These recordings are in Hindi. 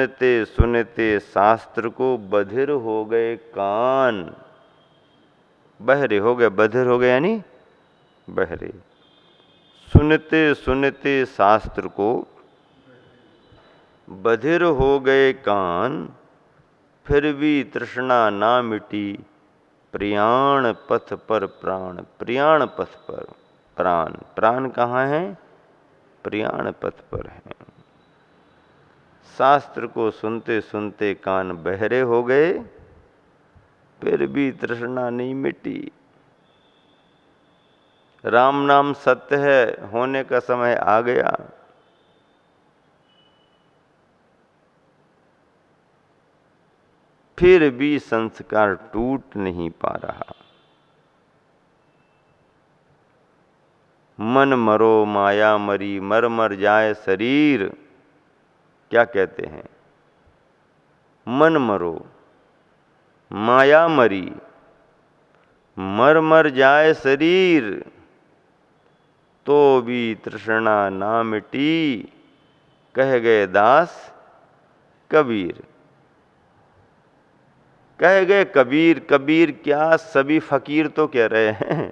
सुनते सुनते शास्त्र को बधिर हो गए कान। बहरे हो गए, बधिर हो गए यानी बहरे। सुनते सुनते शास्त्र को बधिर हो गए कान, फिर भी तृष्णा ना मिटी, प्रयाण पथ पर प्राण। प्रयाण पथ पर प्राण, प्राण कहाँ है? प्रयाण पथ पर है। शास्त्र को सुनते सुनते कान बहरे हो गए, फिर भी तृष्णा नहीं मिटी। राम नाम सत्य है, होने का समय आ गया। फिर भी संस्कार टूट नहीं पा रहा। मन मरो माया मरी, मर मर जाए शरीर। क्या कहते हैं? मन मरो माया मरी, मर मर जाए शरीर, तो भी तृष्णा ना मिटी, कह गए दास कबीर। कह गए कबीर। कबीर क्या, सभी फकीर तो कह रहे हैं।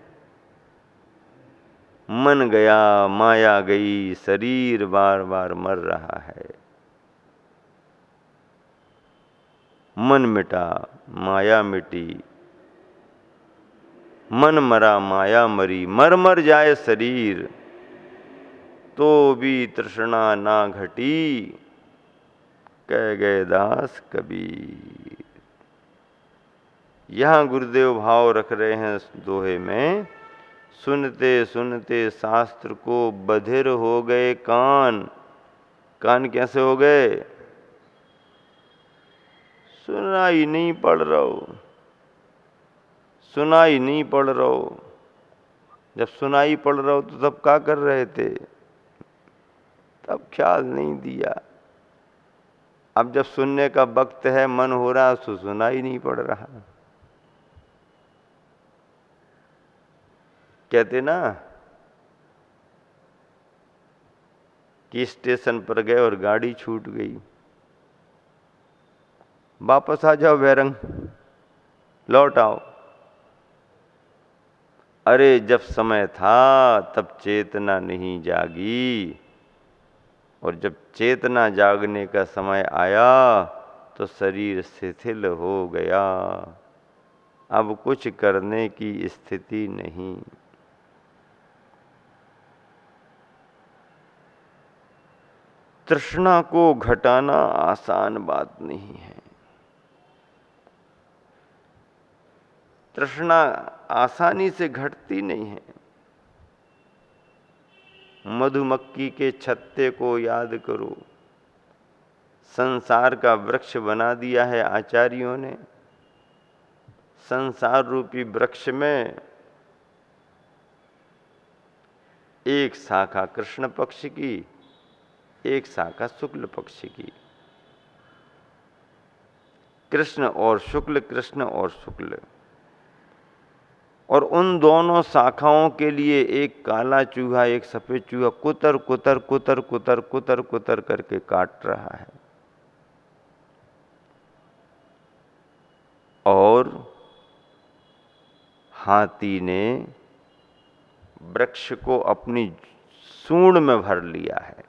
मन गया माया गई, शरीर बार बार मर रहा है। मन मिटा माया मिटी, मन मरा माया मरी, मर मर जाए शरीर, तो भी तृष्णा ना घटी, कह गए दास कबीर। यहां गुरुदेव भाव रख रहे हैं दोहे में, सुनते सुनते शास्त्र को बधिर हो गए कान। कान कैसे हो गए? सुनाई नहीं पड़ रहा हो, सुनाई नहीं पड़ रहा हो। जब सुनाई पड़ रहा हो तो तब क्या कर रहे थे? तब ख्याल नहीं दिया। अब जब सुनने का वक्त है, मन हो रहा, तो सुनाई नहीं पड़ रहा। कहते ना कि स्टेशन पर गए और गाड़ी छूट गई, वापस आ जाओ बैरंग, लौट आओ। अरे जब समय था तब चेतना नहीं जागी, और जब चेतना जागने का समय आया तो शरीर शिथिल हो गया। अब कुछ करने की स्थिति नहीं। तृष्णा को घटाना आसान बात नहीं है। तृष्णा आसानी से घटती नहीं है। मधुमक्खी के छत्ते को याद करो। संसार का वृक्ष बना दिया है आचार्यों ने। संसार रूपी वृक्ष में एक शाखा कृष्ण पक्ष की, एक शाखा शुक्ल पक्ष की। कृष्ण और शुक्ल, कृष्ण और शुक्ल। और उन दोनों शाखाओं के लिए एक काला चूहा, एक सफेद चूहा कुतर कुतर कुतर कुतर कुतर कुतर करके काट रहा है। और हाथी ने वृक्ष को अपनी सूंड में भर लिया है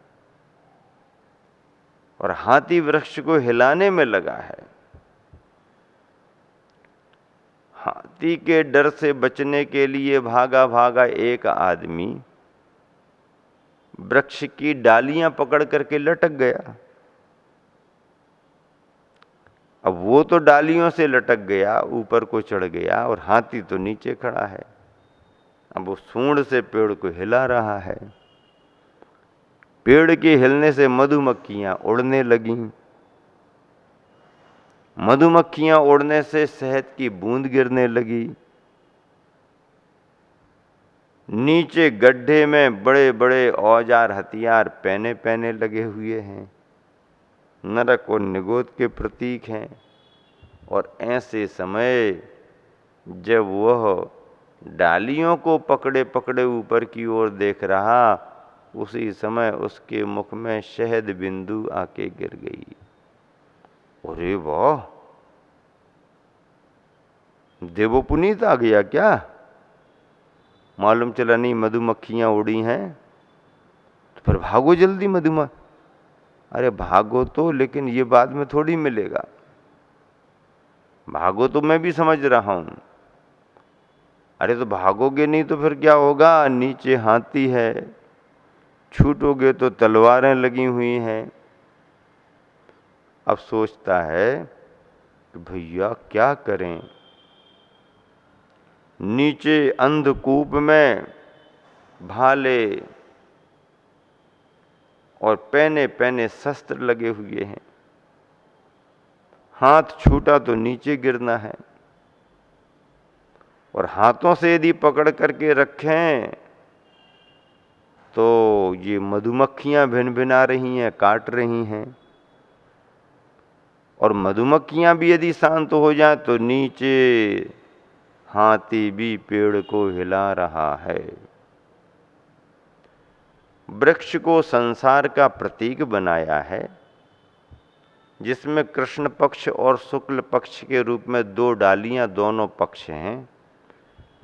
और हाथी वृक्ष को हिलाने में लगा है। हाथी के डर से बचने के लिए भागा भागा एक आदमी वृक्ष की डालियां पकड़ करके लटक गया। अब वो तो डालियों से लटक गया, ऊपर को चढ़ गया, और हाथी तो नीचे खड़ा है। अब वो सूंड से पेड़ को हिला रहा है। पेड़ के हिलने से मधुमक्खियां उड़ने लगीं। मधुमक्खियां उड़ने से शहद की बूंद गिरने लगी। नीचे गड्ढे में बड़े बड़े औजार हथियार पहने पहने लगे हुए हैं, नरक और निगोद के प्रतीक हैं। और ऐसे समय जब वह डालियों को पकड़े पकड़े ऊपर की ओर देख रहा, उसी समय उसके मुख में शहद बिंदु आके गिर गई। अरे वाह, देवो पुनीत आ गया क्या? मालूम चला नहीं मधुमक्खियां उड़ी हैं, तो फिर भागो जल्दी अरे भागो तो, लेकिन ये बाद में थोड़ी मिलेगा। भागो तो मैं भी समझ रहा हूं, अरे तो भागोगे नहीं तो फिर क्या होगा? नीचे हाथी है, छूटोगे तो तलवारें लगी हुई हैं। अब सोचता है कि भैया क्या करें। नीचे अंधकूप में भाले और पैने पैने शस्त्र लगे हुए हैं, हाथ छूटा तो नीचे गिरना है, और हाथों से यदि पकड़ करके रखें तो ये मधुमक्खियां भिन भिना रही हैं, काट रही हैं, और मधुमक्खियां भी यदि शांत हो जाए तो नीचे हाथी भी पेड़ को हिला रहा है। वृक्ष को संसार का प्रतीक बनाया है, जिसमें कृष्ण पक्ष और शुक्ल पक्ष के रूप में दो डालियां दोनों पक्ष हैं,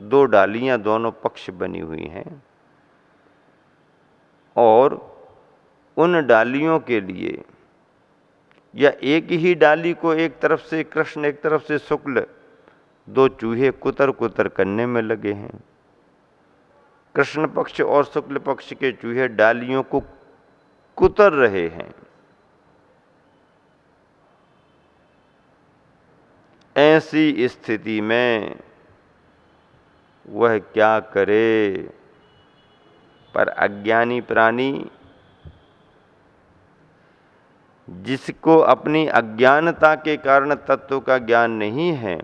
दो डालियां दोनों पक्ष बनी हुई हैं, और उन डालियों के लिए, या एक ही डाली को एक तरफ से कृष्ण एक तरफ से शुक्ल, दो चूहे कुतर कुतर करने में लगे हैं। कृष्ण पक्ष और शुक्ल पक्ष के चूहे डालियों को कुतर रहे हैं। ऐसी स्थिति में वह क्या करे? पर अज्ञानी प्राणी, जिसको अपनी अज्ञानता के कारण तत्व का ज्ञान नहीं है,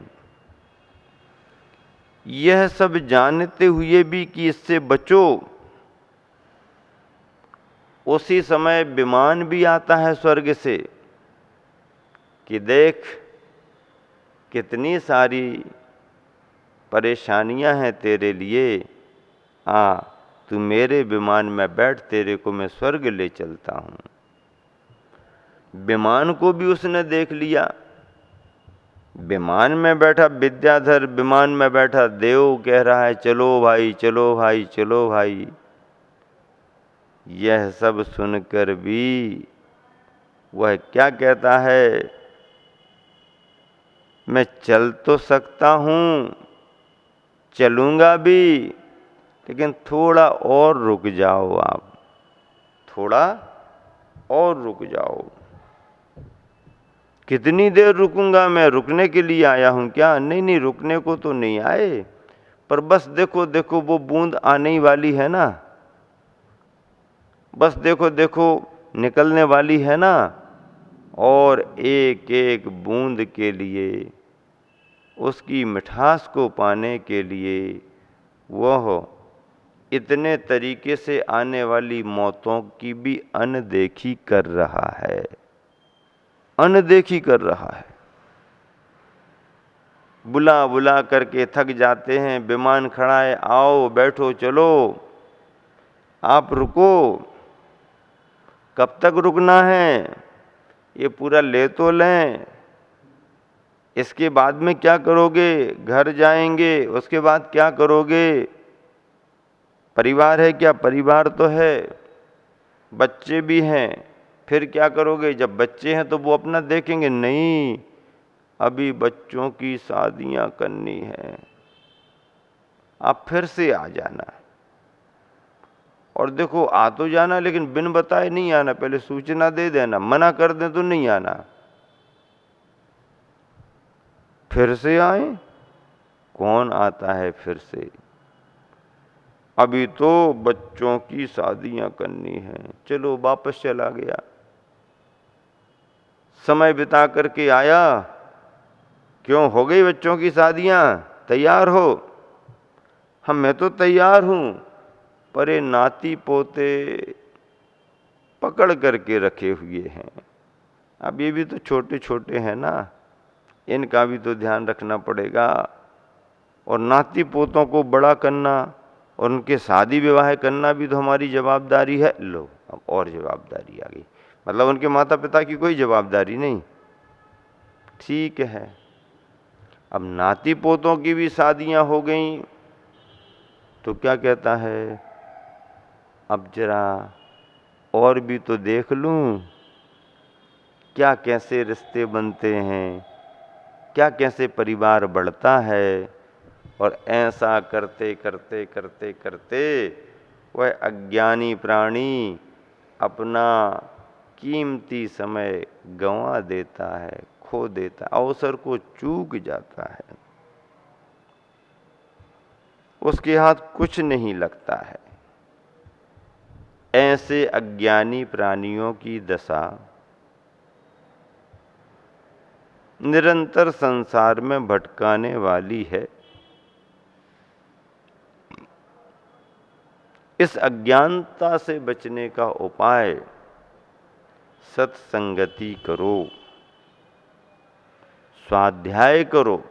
यह सब जानते हुए भी कि इससे बचो, उसी समय विमान भी आता है स्वर्ग से कि देख कितनी सारी परेशानियां हैं तेरे लिए, आ तू मेरे विमान में बैठ, तेरे को मैं स्वर्ग ले चलता हूं। विमान को भी उसने देख लिया। विमान में बैठा विद्याधर, विमान में बैठा देव कह रहा है चलो भाई चलो भाई चलो भाई। यह सब सुनकर भी वह क्या कहता है? मैं चल तो सकता हूं, चलूंगा भी, लेकिन थोड़ा और रुक जाओ आप, थोड़ा और रुक जाओ। कितनी देर रुकूंगा मैं? रुकने के लिए आया हूं क्या? नहीं नहीं, रुकने को तो नहीं आए, पर बस देखो देखो वो बूंद आने ही वाली है ना, बस देखो देखो निकलने वाली है ना, और एक एक बूंद के लिए, उसकी मिठास को पाने के लिए वह इतने तरीके से आने वाली मौतों की भी अनदेखी कर रहा है, अनदेखी कर रहा है। बुला बुला करके थक जाते हैं, विमान खड़ा है, आओ बैठो चलो, आप रुको, कब तक रुकना है? ये पूरा ले तो लें, इसके बाद में क्या करोगे? घर जाएंगे, उसके बाद क्या करोगे? परिवार है क्या? परिवार तो है, बच्चे भी हैं, फिर क्या करोगे? जब बच्चे हैं तो वो अपना देखेंगे, नहीं अभी बच्चों की शादियां करनी है, आप फिर से आ जाना। और देखो आ तो जाना, लेकिन बिन बताए नहीं आना, पहले सूचना दे देना, मना कर दें तो नहीं आना। फिर से आए? कौन आता है फिर से? अभी तो बच्चों की शादियां करनी है, चलो वापस चला गया। समय बिता करके आया, क्यों हो गई बच्चों की शादियां? तैयार हो? हम मैं तो तैयार हूं, पर ये नाती पोते पकड़ करके रखे हुए हैं। अब ये भी तो छोटे छोटे हैं ना, इनका भी तो ध्यान रखना पड़ेगा, और नाती पोतों को बड़ा करना और उनके शादी विवाह करना भी तो हमारी जवाबदारी है। लो अब और जवाबदारी आ गई, मतलब उनके माता पिता की कोई जवाबदारी नहीं, ठीक है। अब नाती पोतों की भी शादियां हो गई तो क्या कहता है, अब जरा और भी तो देख लूं, क्या कैसे रिश्ते बनते हैं, क्या कैसे परिवार बढ़ता है। और ऐसा करते करते करते करते वह अज्ञानी प्राणी अपना कीमती समय गंवा देता है, खो देता, अवसर को चूक जाता है, उसके हाथ कुछ नहीं लगता है। ऐसे अज्ञानी प्राणियों की दशा निरंतर संसार में भटकाने वाली है। इस अज्ञानता से बचने का उपाय सत्संगति करो, स्वाध्याय करो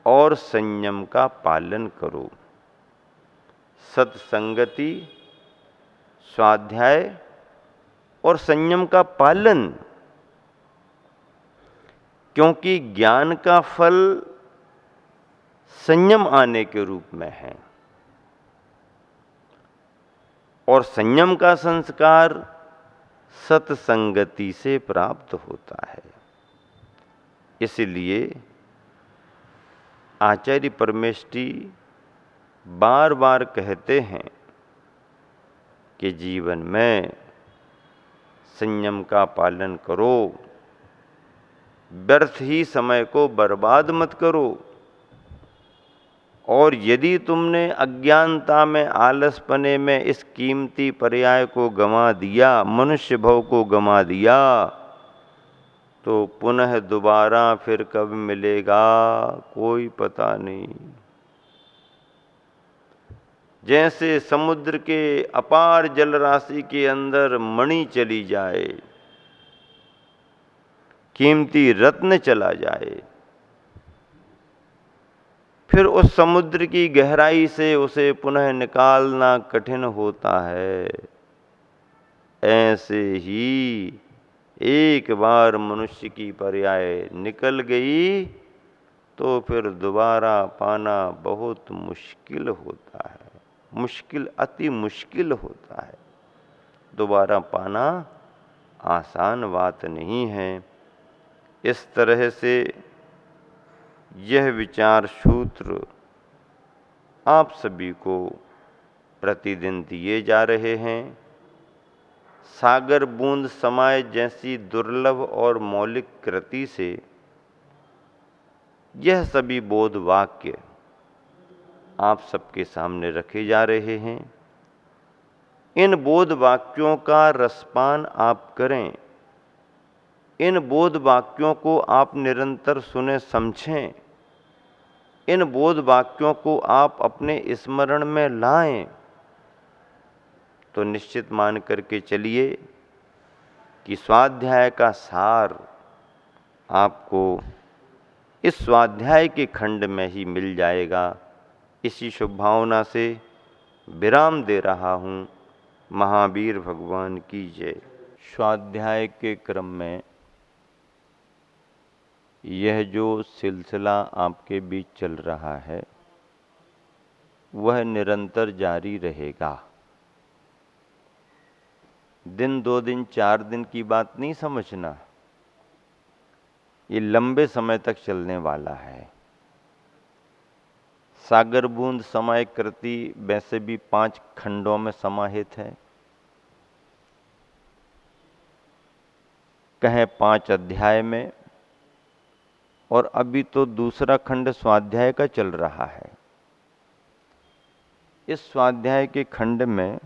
और संयम का पालन करो। सत्संगति, स्वाध्याय और संयम का पालन, क्योंकि ज्ञान का फल संयम आने के रूप में है और संयम का संस्कार सत्संगति से प्राप्त होता है। इसलिए आचार्य परमेष्ठी बार बार कहते हैं कि जीवन में संयम का पालन करो, व्यर्थ ही समय को बर्बाद मत करो। और यदि तुमने अज्ञानता में, आलसपने में इस कीमती पर्याय को गंवा दिया, मनुष्य भव को गंवा दिया, तो पुनः दोबारा फिर कब मिलेगा कोई पता नहीं। जैसे समुद्र के अपार जल राशि के अंदर मणि चली जाए, कीमती रत्न चला जाए, फिर उस समुद्र की गहराई से उसे पुनः निकालना कठिन होता है। ऐसे ही एक बार मनुष्य की पर्याय निकल गई तो फिर दोबारा पाना बहुत मुश्किल होता है, मुश्किल, अति मुश्किल होता है। दोबारा पाना आसान बात नहीं है। इस तरह से यह विचार सूत्र आप सभी को प्रतिदिन दिए जा रहे हैं। सागर बूंद समाय जैसी दुर्लभ और मौलिक कृति से यह सभी बोध वाक्य आप सबके सामने रखे जा रहे हैं। इन बोध वाक्यों का रसपान आप करें, इन बोध वाक्यों को आप निरंतर सुने समझें, इन बोध वाक्यों को आप अपने स्मरण में लाएं, तो निश्चित मान करके चलिए कि स्वाध्याय का सार आपको इस स्वाध्याय के खंड में ही मिल जाएगा। इसी शुभ भावना से विराम दे रहा हूँ। महावीर भगवान की जय। स्वाध्याय के क्रम में यह जो सिलसिला आपके बीच चल रहा है वह निरंतर जारी रहेगा। दिन, 2 दिन, 4 दिन की बात नहीं समझना, ये लंबे समय तक चलने वाला है। सागर बूंद समय कृति वैसे भी 5 खंडों में समाहित है, कहें 5 अध्याय में, और अभी तो दूसरा खंड स्वाध्याय का चल रहा है। इस स्वाध्याय के खंड में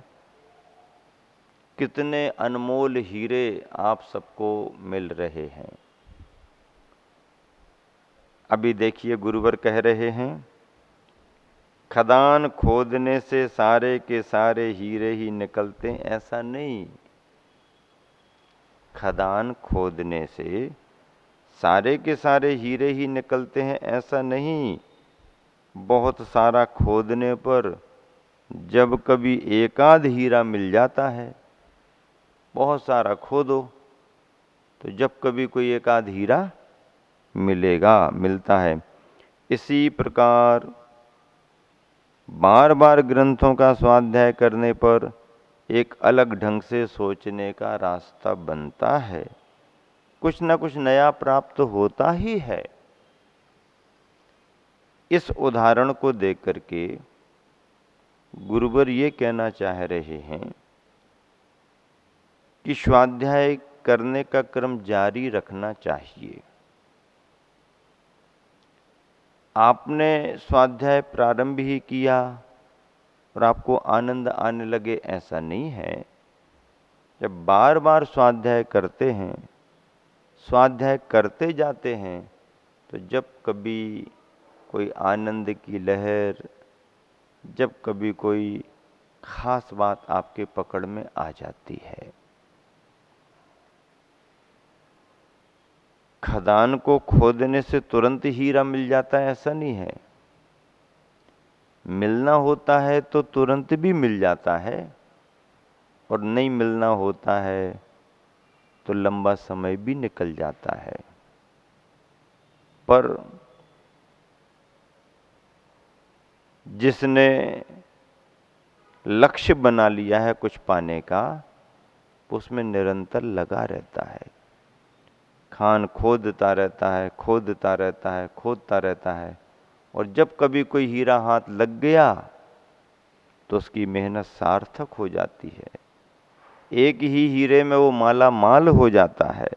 कितने अनमोल हीरे आप सबको मिल रहे हैं। अभी देखिए गुरुवर कह रहे हैं, खदान खोदने से सारे के सारे हीरे ही निकलते, ऐसा नहीं। खदान खोदने से सारे के सारे हीरे ही निकलते हैं, ऐसा नहीं। बहुत सारा खोदने पर जब कभी एकाध हीरा मिल जाता है, बहुत सारा खोदो तो जब कभी कोई एक आध हीरा मिलता है। इसी प्रकार बार बार ग्रंथों का स्वाध्याय करने पर एक अलग ढंग से सोचने का रास्ता बनता है, कुछ न कुछ नया प्राप्त होता ही है। इस उदाहरण को देख करके गुरुवर ये कहना चाह रहे हैं कि स्वाध्याय करने का क्रम जारी रखना चाहिए। आपने स्वाध्याय प्रारंभ ही किया और आपको आनंद आने लगे, ऐसा नहीं है। जब बार बार स्वाध्याय करते हैं, स्वाध्याय करते जाते हैं, तो जब कभी कोई आनंद की लहर, जब कभी कोई खास बात आपके पकड़ में आ जाती है। खदान को खोदने से तुरंत हीरा मिल जाता है ऐसा नहीं है। मिलना होता है तो तुरंत भी मिल जाता है, और नहीं मिलना होता है तो लंबा समय भी निकल जाता है। पर जिसने लक्ष्य बना लिया है कुछ पाने का, उसमें निरंतर लगा रहता है। खान खोदता रहता है, खोदता रहता है, खोदता रहता है, और जब कभी कोई हीरा हाथ लग गया तो उसकी मेहनत सार्थक हो जाती है। एक ही हीरे में वो माला माल हो जाता है।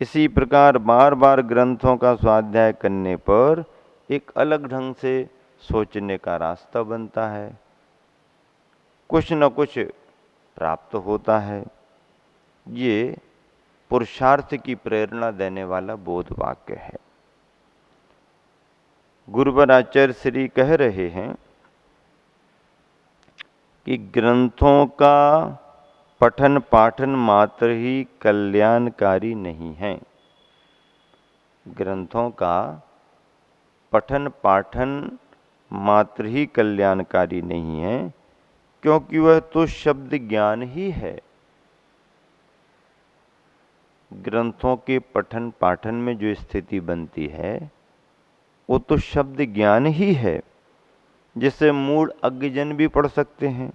इसी प्रकार बार बार ग्रंथों का स्वाध्याय करने पर एक अलग ढंग से सोचने का रास्ता बनता है, कुछ न कुछ प्राप्त होता है। ये पुरुषार्थ की प्रेरणा देने वाला बोध वाक्य है। गुरुवर आचार्य श्री कह रहे हैं कि ग्रंथों का पठन पाठन मात्र ही कल्याणकारी नहीं है। ग्रंथों का पठन पाठन मात्र ही कल्याणकारी नहीं है, क्योंकि वह तो शब्द ज्ञान ही है। ग्रंथों के पठन पाठन में जो स्थिति बनती है वो तो शब्द ज्ञान ही है, जिसे मूढ़ अज्ञजन भी पढ़ सकते हैं,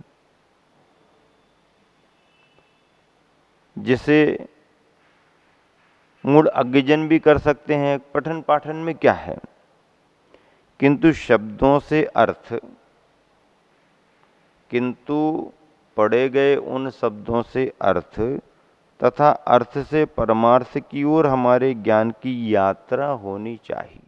जिसे मूढ़ अज्ञजन भी कर सकते हैं। पठन पाठन में क्या है, किंतु शब्दों से अर्थ, किंतु पढ़े गए उन शब्दों से अर्थ तथा अर्थ से परमार्थ की ओर हमारे ज्ञान की यात्रा होनी चाहिए।